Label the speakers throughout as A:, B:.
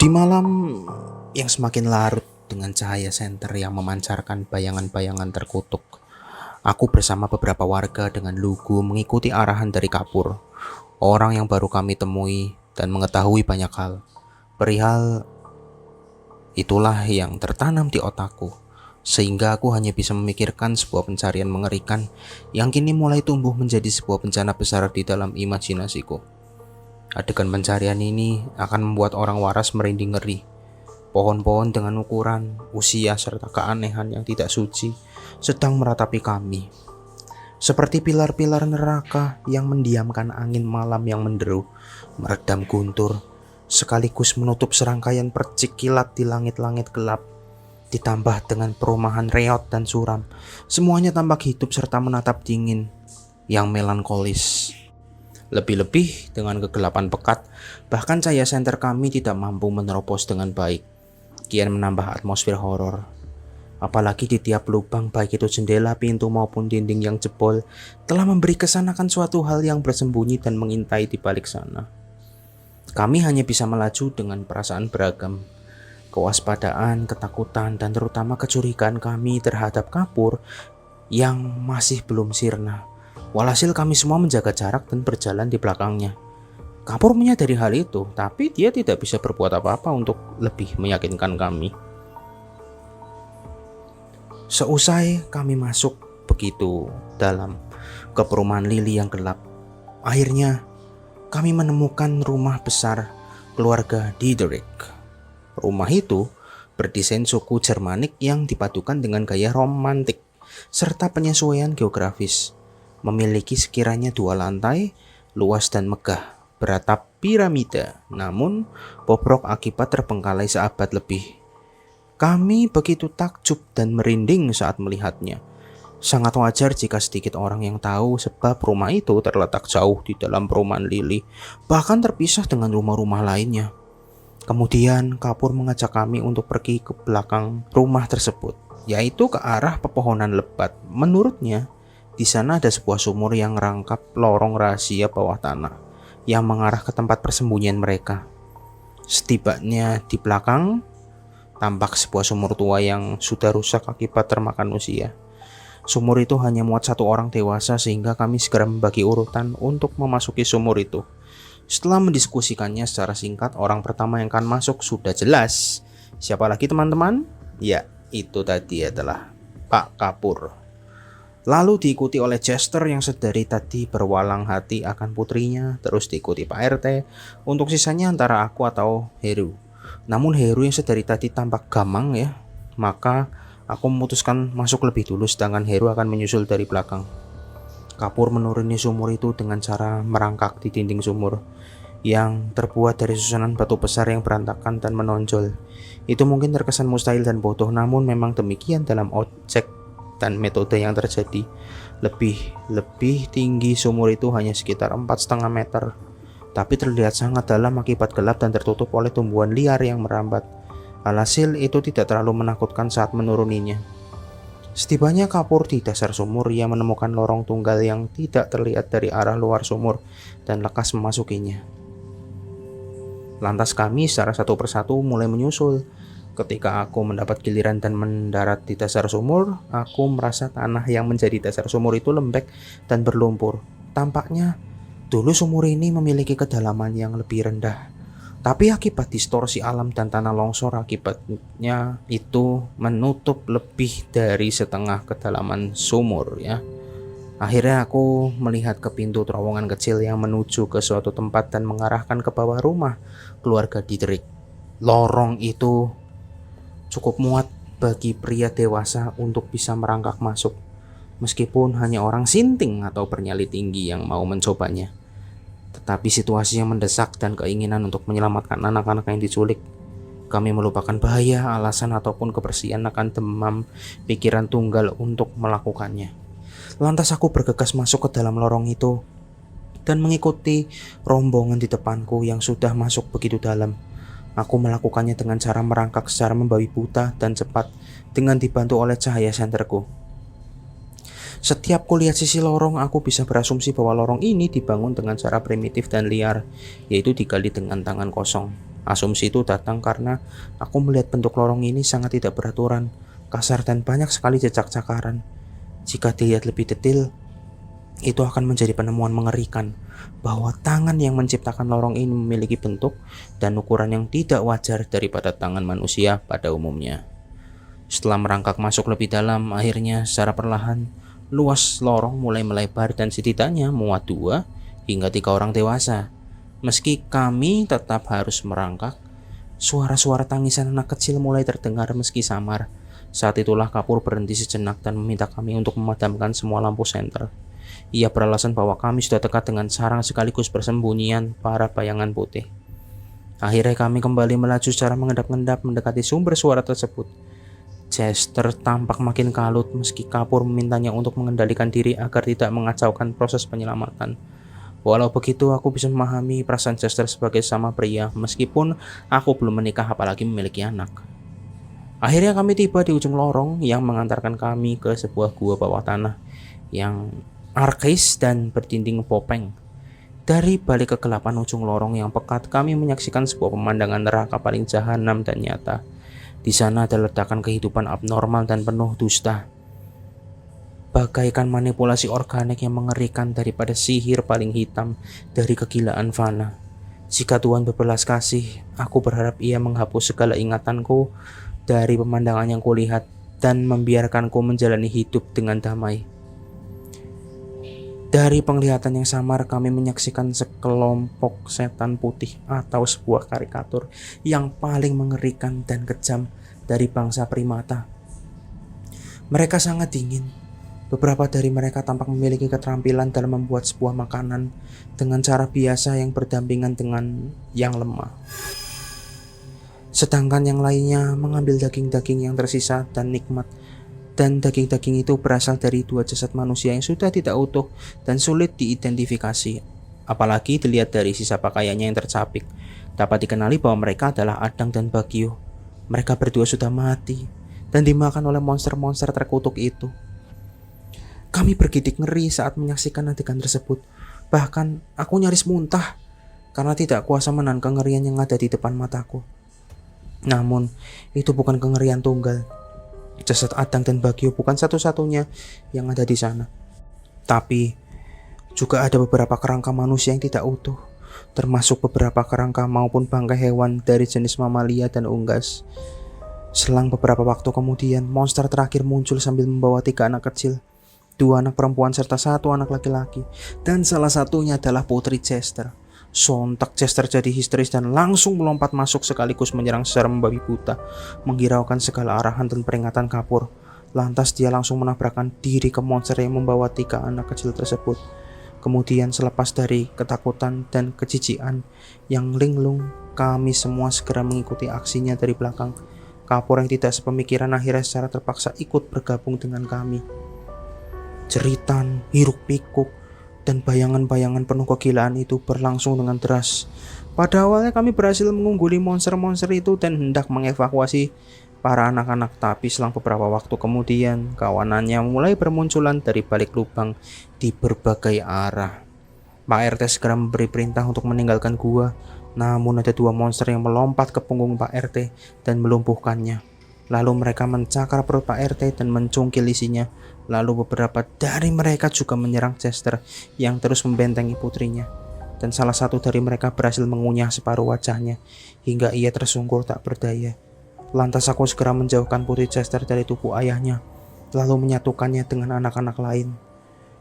A: Di malam yang semakin larut dengan cahaya senter yang memancarkan bayangan-bayangan terkutuk, aku bersama beberapa warga dengan lugu mengikuti arahan dari Kapur, orang yang baru kami temui dan mengetahui banyak hal. Perihal itulah yang tertanam di otakku, sehingga aku hanya bisa memikirkan sebuah pencarian mengerikan yang kini mulai tumbuh menjadi sebuah bencana besar di dalam imajinasiku. Adegan pencarian ini akan membuat orang waras merinding ngeri. Pohon-pohon dengan ukuran, usia, serta keanehan yang tidak suci sedang meratapi kami. Seperti pilar-pilar neraka yang mendiamkan angin malam yang menderu, meredam guntur, sekaligus menutup serangkaian percik kilat di langit-langit gelap. Ditambah dengan perumahan reot dan suram, semuanya tampak hidup serta menatap dingin yang melankolis. Lebih-lebih dengan kegelapan pekat, bahkan cahaya senter kami tidak mampu menerobos dengan baik, kian menambah atmosfer horor. Apalagi di tiap lubang, baik itu jendela, pintu maupun dinding yang jebol, telah memberi kesan akan suatu hal yang bersembunyi dan mengintai di balik sana. Kami hanya bisa melaju dengan perasaan beragam, kewaspadaan, ketakutan, dan terutama kecurigaan kami terhadap Kapur yang masih belum sirna. Walhasil kami semua menjaga jarak dan berjalan di belakangnya. Kapur menyadari hal itu, tapi dia tidak bisa berbuat apa-apa untuk lebih meyakinkan kami. Seusai kami masuk begitu dalam ke perumahan Lili yang gelap, akhirnya kami menemukan rumah besar keluarga Diederik. Rumah itu berdesain suku Jermanik yang dipadukan dengan gaya romantik serta penyesuaian geografis. Memiliki sekiranya 2 lantai, luas dan megah, beratap piramida, namun bobrok akibat terbengkalai seabad lebih. Kami begitu takjub dan merinding saat melihatnya. Sangat wajar jika sedikit orang yang tahu sebab rumah itu terletak jauh di dalam perumahan Lili, bahkan terpisah dengan rumah-rumah lainnya. Kemudian Kapur mengajak kami untuk pergi ke belakang rumah tersebut, yaitu ke arah pepohonan lebat. Menurutnya, di sana ada sebuah sumur yang rangkap lorong rahasia bawah tanah yang mengarah ke tempat persembunyian mereka. Setibanya di belakang, tampak sebuah sumur tua yang sudah rusak akibat termakan usia. Sumur itu hanya muat 1 orang dewasa sehingga kami segera membagi urutan untuk memasuki sumur itu. Setelah mendiskusikannya secara singkat, orang pertama yang akan masuk sudah jelas. Siapa lagi teman-teman? Ya, itu tadi adalah Pak Kapur. Lalu diikuti oleh Chester yang sedari tadi berwalang hati akan putrinya, terus diikuti Pak RT, untuk sisanya antara aku atau Heru. Namun Heru yang sedari tadi tampak gamang ya, maka aku memutuskan masuk lebih dulu sedangkan Heru akan menyusul dari belakang. Kapur menuruni sumur itu dengan cara merangkak di dinding sumur yang terbuat dari susunan batu besar yang berantakan dan menonjol. Itu mungkin terkesan mustahil dan bodoh, namun memang demikian dalam objek dan metode yang terjadi. Lebih tinggi sumur itu hanya sekitar 4,5 meter, tapi terlihat sangat dalam akibat gelap dan tertutup oleh tumbuhan liar yang merambat. Alhasil itu tidak terlalu menakutkan saat menuruninya. Setibanya Kapur di dasar sumur, ia menemukan lorong tunggal yang tidak terlihat dari arah luar sumur dan lekas memasukinya. Lantas kami secara satu persatu mulai menyusul. Ketika aku mendapat giliran dan mendarat di dasar sumur, aku merasa tanah yang menjadi dasar sumur itu lembek dan berlumpur. Tampaknya dulu sumur ini memiliki kedalaman yang lebih rendah, tapi akibat distorsi alam dan tanah longsor akibatnya itu menutup lebih dari setengah kedalaman sumur ya. Akhirnya aku melihat ke pintu terowongan kecil yang menuju ke suatu tempat dan mengarahkan ke bawah rumah keluarga Diederik. Lorong itu cukup muat bagi pria dewasa untuk bisa merangkak masuk, meskipun hanya orang sinting atau bernyali tinggi yang mau mencobanya. Tetapi situasi yang mendesak dan keinginan untuk menyelamatkan anak-anak yang diculik, kami melupakan bahaya, alasan ataupun kebersihan akan demam pikiran tunggal untuk melakukannya. Lantas aku bergegas masuk ke dalam lorong itu dan mengikuti rombongan di depanku yang sudah masuk begitu dalam. Aku melakukannya dengan cara merangkak secara membabi buta dan cepat dengan dibantu oleh cahaya senterku. Setiap kulihat sisi lorong, aku bisa berasumsi bahwa lorong ini dibangun dengan cara primitif dan liar, yaitu digali dengan tangan kosong. Asumsi itu datang karena aku melihat bentuk lorong ini sangat tidak beraturan, kasar dan banyak sekali jejak cakaran. Jika dilihat lebih detail, itu akan menjadi penemuan mengerikan bahwa tangan yang menciptakan lorong ini memiliki bentuk dan ukuran yang tidak wajar daripada tangan manusia pada umumnya. Setelah merangkak masuk lebih dalam, akhirnya secara perlahan luas lorong mulai melebar dan setidaknya muat 2 hingga 3 orang dewasa. Meski kami tetap harus merangkak, suara-suara tangisan anak kecil mulai terdengar meski samar. Saat itulah Kapur berhenti sejenak dan meminta kami untuk memadamkan semua lampu senter. Ia beralasan bahwa kami sudah dekat dengan sarang sekaligus persembunyian para bayangan putih. Akhirnya kami kembali melaju secara mengendap-endap mendekati sumber suara tersebut. Chester tampak makin kalut meski Kapur memintanya untuk mengendalikan diri agar tidak mengacaukan proses penyelamatan. Walau begitu, aku bisa memahami perasaan Chester sebagai sama pria meskipun aku belum menikah apalagi memiliki anak. Akhirnya kami tiba di ujung lorong yang mengantarkan kami ke sebuah gua bawah tanah yang arkais dan berdinding popeng. Dari balik kegelapan ujung lorong yang pekat, kami menyaksikan sebuah pemandangan neraka paling jahanam dan nyata. Di sana ada ledakan kehidupan abnormal dan penuh dusta, bagaikan manipulasi organik yang mengerikan daripada sihir paling hitam dari kegilaan Fana. Jika Tuhan berbelas kasih, aku berharap Ia menghapus segala ingatanku dari pemandangan yang kulihat dan membiarkanku menjalani hidup dengan damai. Dari penglihatan yang samar, kami menyaksikan sekelompok setan putih atau sebuah karikatur yang paling mengerikan dan kejam dari bangsa primata. Mereka sangat dingin. Beberapa dari mereka tampak memiliki keterampilan dalam membuat sebuah makanan dengan cara biasa yang berdampingan dengan yang lemah. Sedangkan yang lainnya mengambil daging-daging yang tersisa dan nikmat. Dan daging-daging itu berasal dari 2 jasad manusia yang sudah tidak utuh dan sulit diidentifikasi. Apalagi dilihat dari sisa pakaiannya yang tercapik, dapat dikenali bahwa mereka adalah Adang dan Bagio. Mereka berdua sudah mati dan dimakan oleh monster-monster terkutuk itu. Kami bergidik ngeri saat menyaksikan adegan tersebut. Bahkan aku nyaris muntah karena tidak kuasa menahan kengerian yang ada di depan mataku. Namun, itu bukan kengerian tunggal. Jasad Adang dan Bagio bukan satu-satunya yang ada di sana. Tapi, juga ada beberapa kerangka manusia yang tidak utuh, termasuk beberapa kerangka maupun bangkai hewan dari jenis mamalia dan unggas. Selang beberapa waktu kemudian, monster terakhir muncul sambil membawa 3 anak kecil, 2 anak perempuan serta 1 anak laki-laki, dan salah satunya adalah Putri Chester. Sontak Chester jadi histeris dan langsung melompat masuk sekaligus menyerang secara membabi buta, menghiraukan segala arahan dan peringatan Kapur. Lantas dia langsung menabrakkan diri ke monster yang membawa 3 anak kecil tersebut. Kemudian selepas dari ketakutan dan kejijikan yang linglung, kami semua segera mengikuti aksinya dari belakang. Kapur yang tidak sepemikiran akhirnya secara terpaksa ikut bergabung dengan kami. Jeritan, hiruk-pikuk, dan bayangan-bayangan penuh kegilaan itu berlangsung dengan deras. Pada awalnya kami berhasil mengungguli monster-monster itu dan hendak mengevakuasi para anak-anak, tapi selang beberapa waktu kemudian kawanannya mulai bermunculan dari balik lubang di berbagai arah. Pak RT segera memberi perintah untuk meninggalkan gua, namun ada 2 monster yang melompat ke punggung Pak RT dan melumpuhkannya. Lalu mereka mencakar perut Pak RT dan mencungkil isinya. Lalu beberapa dari mereka juga menyerang Chester yang terus membentengi putrinya. Dan salah satu dari mereka berhasil mengunyah separuh wajahnya hingga ia tersungkur tak berdaya. Lantas aku segera menjauhkan Putri Chester dari tubuh ayahnya, lalu menyatukannya dengan anak-anak lain.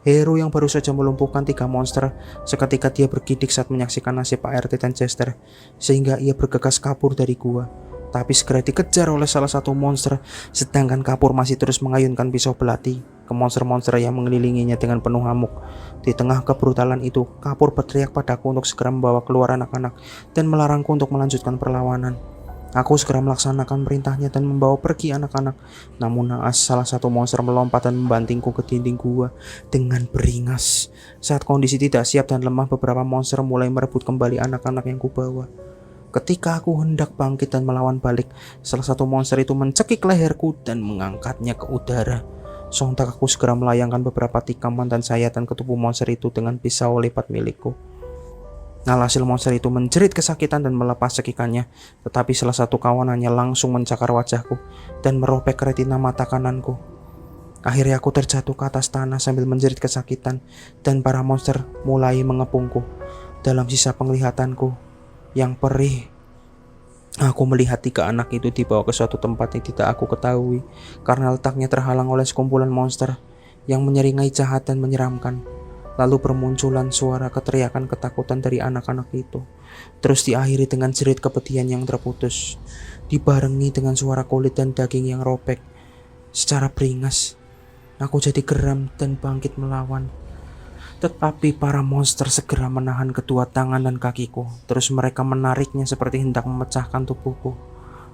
A: Hero yang baru saja melumpuhkan 3 monster, seketika dia bergidik saat menyaksikan nasib Pak RT dan Chester, sehingga ia bergegas kabur dari gua. Tapi segera dikejar oleh salah satu monster, sedangkan Kapur masih terus mengayunkan pisau belati ke monster-monster yang mengelilinginya dengan penuh amuk. Di tengah kebrutalan itu, Kapur berteriak padaku untuk segera membawa keluar anak-anak dan melarangku untuk melanjutkan perlawanan. Aku segera melaksanakan perintahnya dan membawa pergi anak-anak. Namun naas, salah satu monster melompat dan membantingku ke dinding gua dengan beringas. Saat kondisi tidak siap dan lemah, beberapa monster mulai merebut kembali anak-anak yang kubawa. Ketika aku hendak bangkit dan melawan balik, salah satu monster itu mencekik leherku dan mengangkatnya ke udara. Sontak aku segera melayangkan beberapa tikam dan sayatan ke tubuh monster itu dengan pisau lipat milikku. Alhasil monster itu menjerit kesakitan dan melepas cekikannya, tetapi salah satu kawanannya langsung mencakar wajahku dan merobek retina mata kananku. Akhirnya aku terjatuh ke atas tanah sambil menjerit kesakitan dan para monster mulai mengepungku. Dalam sisa penglihatanku yang perih, aku melihat 3 anak itu dibawa ke suatu tempat yang tidak aku ketahui karena letaknya terhalang oleh sekumpulan monster yang menyeringai jahat dan menyeramkan. Lalu bermunculan suara keteriakan ketakutan dari anak-anak itu. Terus diakhiri dengan jerit kepedihan yang terputus, dibarengi dengan suara kulit dan daging yang robek. Secara beringas, aku jadi geram dan bangkit melawan. Tetapi para monster segera menahan kedua tangan dan kakiku. Terus mereka menariknya seperti hendak memecahkan tubuhku.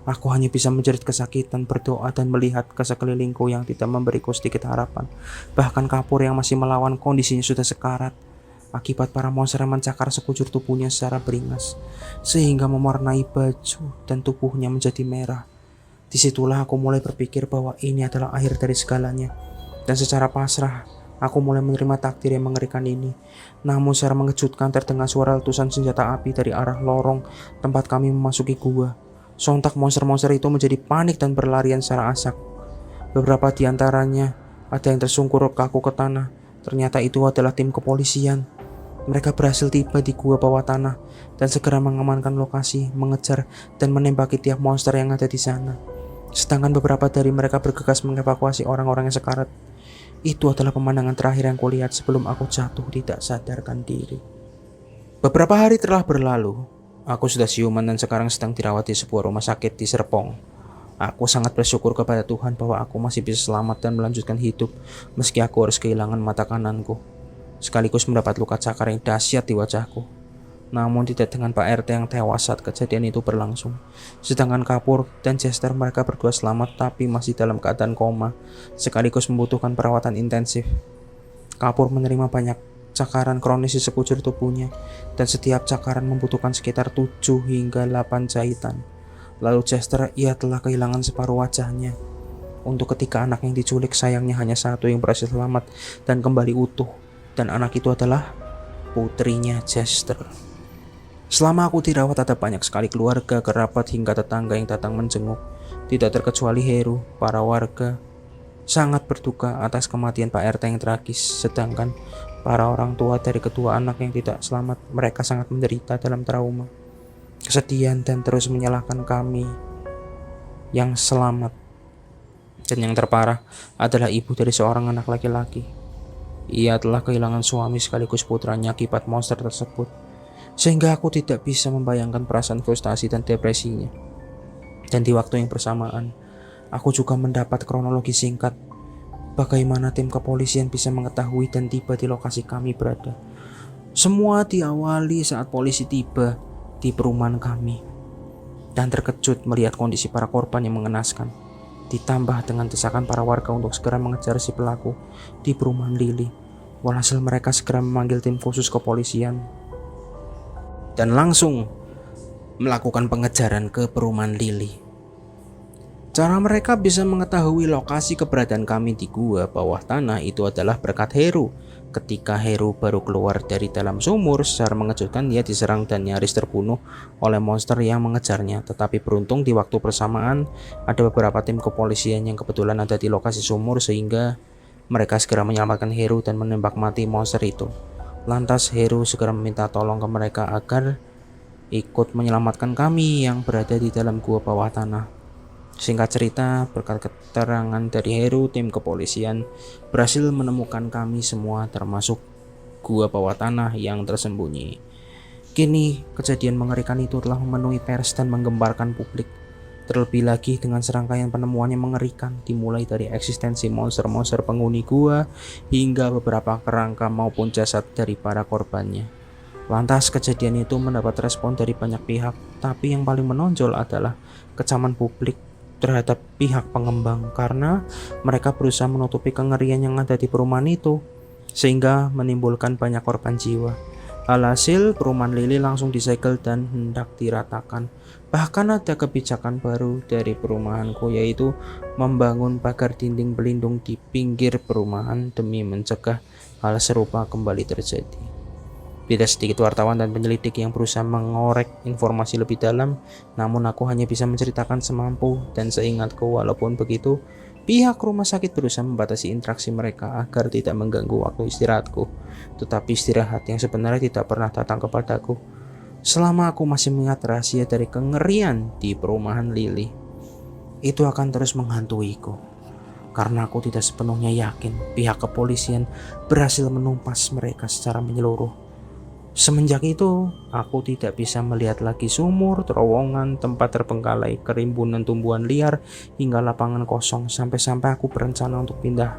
A: Aku hanya bisa menjerit kesakitan, berdoa, dan melihat ke sekelilingku yang tidak memberiku sedikit harapan. Bahkan Kapur yang masih melawan kondisinya sudah sekarat akibat para monster yang mencakar sekujur tubuhnya secara beringas, sehingga mewarnai baju dan tubuhnya menjadi merah. Disitulah aku mulai berpikir bahwa ini adalah akhir dari segalanya. Dan secara pasrah, aku mulai menerima takdir yang mengerikan ini. Namun secara mengejutkan terdengar suara letusan senjata api dari arah lorong tempat kami memasuki gua. Sontak monster-monster itu menjadi panik dan berlarian secara asak. Beberapa di antaranya ada yang tersungkur kaku ke tanah. Ternyata itu adalah tim kepolisian. Mereka berhasil tiba di gua bawah tanah dan segera mengamankan lokasi, mengejar dan menembaki tiap monster yang ada di sana. Sedangkan beberapa dari mereka bergegas mengevakuasi orang-orang yang sekarat. Itu adalah pemandangan terakhir yang kulihat sebelum aku jatuh tidak sadarkan diri. Beberapa hari telah berlalu. Aku sudah siuman dan sekarang sedang dirawat di sebuah rumah sakit di Serpong. Aku sangat bersyukur kepada Tuhan bahwa aku masih bisa selamat dan melanjutkan hidup meski aku harus kehilangan mata kananku, sekaligus mendapat luka cakar yang dahsyat di wajahku. Namun tidak dengan Pak RT yang tewas saat kejadian itu berlangsung. Sedangkan Kapur dan Chester, mereka berdua selamat tapi masih dalam keadaan koma, sekaligus membutuhkan perawatan intensif. Kapur menerima banyak cakaran kronis di sekujur tubuhnya, dan setiap cakaran membutuhkan sekitar 7 hingga 8 jahitan. Lalu Chester, ia telah kehilangan separuh wajahnya. Untuk ketiga anak yang diculik, sayangnya hanya satu yang berhasil selamat dan kembali utuh, dan anak itu adalah putrinya Chester. Selama aku dirawat, ada banyak sekali keluarga, kerabat, hingga tetangga yang datang menjenguk. Tidak terkecuali Heru. Para warga sangat berduka atas kematian Pak RT yang tragis, sedangkan para orang tua dari kedua anak yang tidak selamat, mereka sangat menderita dalam trauma, kesedihan, dan terus menyalahkan kami yang selamat. Dan yang terparah adalah ibu dari seorang anak laki-laki. Ia telah kehilangan suami sekaligus putranya akibat monster tersebut, sehingga aku tidak bisa membayangkan perasaan frustasi dan depresinya. Dan di waktu yang bersamaan, aku juga mendapat kronologi singkat bagaimana tim kepolisian bisa mengetahui dan tiba di lokasi kami berada. Semua diawali saat polisi tiba di perumahan kami dan terkejut melihat kondisi para korban yang mengenaskan, ditambah dengan desakan para warga untuk segera mengejar si pelaku di perumahan Lily. Walhasil mereka segera memanggil tim khusus kepolisian dan langsung melakukan pengejaran ke perumahan Lily. Cara mereka bisa mengetahui lokasi keberadaan kami di gua bawah tanah itu adalah berkat Heru. Ketika Heru baru keluar dari dalam sumur, secara mengejutkan dia diserang dan nyaris terbunuh oleh monster yang mengejarnya. Tetapi beruntung di waktu bersamaan ada beberapa tim kepolisian yang kebetulan ada di lokasi sumur, sehingga mereka segera menyelamatkan Heru dan menembak mati monster itu. Lantas Heru segera meminta tolong ke mereka agar ikut menyelamatkan kami yang berada di dalam gua bawah tanah. Singkat cerita, berkat keterangan dari Heru, tim kepolisian berhasil menemukan kami semua termasuk gua bawah tanah yang tersembunyi. Kini, kejadian mengerikan itu telah memenuhi pers dan menggemparkan publik. Terlebih lagi dengan serangkaian penemuan yang mengerikan, dimulai dari eksistensi monster-monster penghuni gua hingga beberapa kerangka maupun jasad dari para korbannya. Lantas kejadian itu mendapat respon dari banyak pihak, tapi yang paling menonjol adalah kecaman publik terhadap pihak pengembang karena mereka berusaha menutupi kengerian yang ada di perumahan itu, sehingga menimbulkan banyak korban jiwa. Alhasil perumahan Lily langsung disegel dan hendak diratakan. Bahkan ada kebijakan baru dari perumahanku, yaitu membangun pagar dinding pelindung di pinggir perumahan demi mencegah hal serupa kembali terjadi. Tidak sedikit wartawan dan penyelidik yang berusaha mengorek informasi lebih dalam, namun aku hanya bisa menceritakan semampu dan seingatku. Walaupun begitu, pihak rumah sakit berusaha membatasi interaksi mereka agar tidak mengganggu waktu istirahatku. Tetapi istirahat yang sebenarnya tidak pernah datang kepadaku. Selama aku masih mengingat rahasia dari kengerian di perumahan Lily, itu akan terus menghantuiku. Karena aku tidak sepenuhnya yakin pihak kepolisian berhasil menumpas mereka secara menyeluruh. Semenjak itu, aku tidak bisa melihat lagi sumur, terowongan, tempat terbengkalai, kerimbunan tumbuhan liar, hingga lapangan kosong, sampai-sampai aku berencana untuk pindah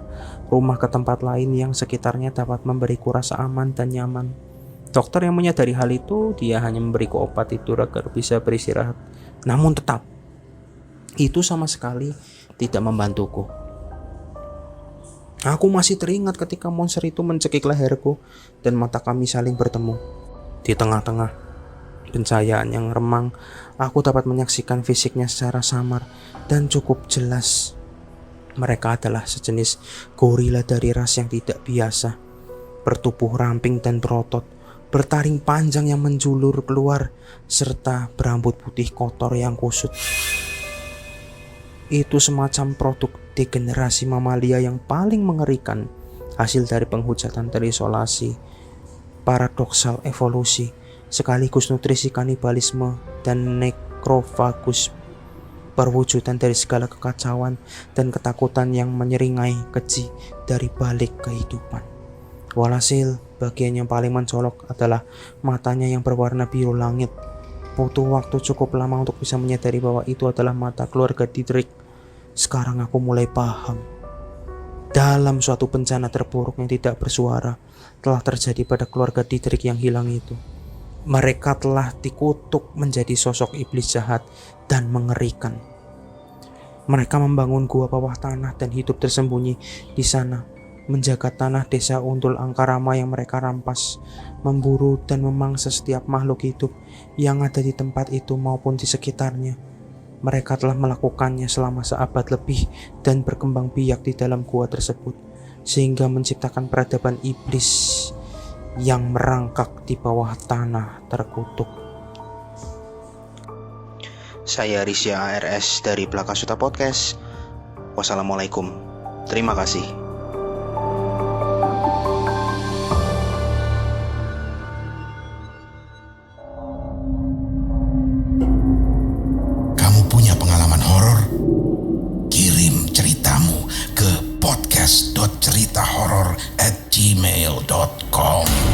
A: rumah ke tempat lain yang sekitarnya dapat memberiku rasa aman dan nyaman. Dokter yang menyadari hal itu, dia hanya memberiku obat tidur agar bisa beristirahat. Namun tetap, itu sama sekali tidak membantuku. Aku masih teringat ketika monster itu mencekik leherku dan mata kami saling bertemu. Di tengah-tengah pencahayaan yang remang, aku dapat menyaksikan fisiknya secara samar dan cukup jelas. Mereka adalah sejenis gorila dari ras yang tidak biasa, bertubuh ramping dan berotot, bertaring panjang yang menjulur keluar, serta berambut putih kotor yang kusut. Itu semacam produk degenerasi mamalia yang paling mengerikan, hasil dari penghujatan terisolasi, paradoksal evolusi, sekaligus nutrisi kanibalisme dan nekrofagus, perwujudan dari segala kekacauan dan ketakutan yang menyeringai keji dari balik kehidupan. Walhasil, bagian yang paling mencolok adalah matanya yang berwarna biru langit. Butuh waktu cukup lama untuk bisa menyadari bahwa itu adalah mata keluarga Didrik. Sekarang aku mulai paham. Dalam suatu bencana terburuk yang tidak bersuara telah terjadi pada keluarga Didrik yang hilang itu. Mereka telah dikutuk menjadi sosok iblis jahat dan mengerikan. Mereka membangun gua bawah tanah dan hidup tersembunyi di sana, menjaga tanah desa Untul Angkarama yang mereka rampas, memburu dan memangsa setiap makhluk hidup yang ada di tempat itu maupun di sekitarnya. Mereka telah melakukannya selama seabad lebih dan berkembang biak di dalam gua tersebut, sehingga menciptakan peradaban iblis yang merangkak di bawah tanah terkutuk. Saya Risya ARS dari Plakasuta Podcast. Wassalamualaikum. Terima kasih.
B: podcast.ceritahoror@gmail.com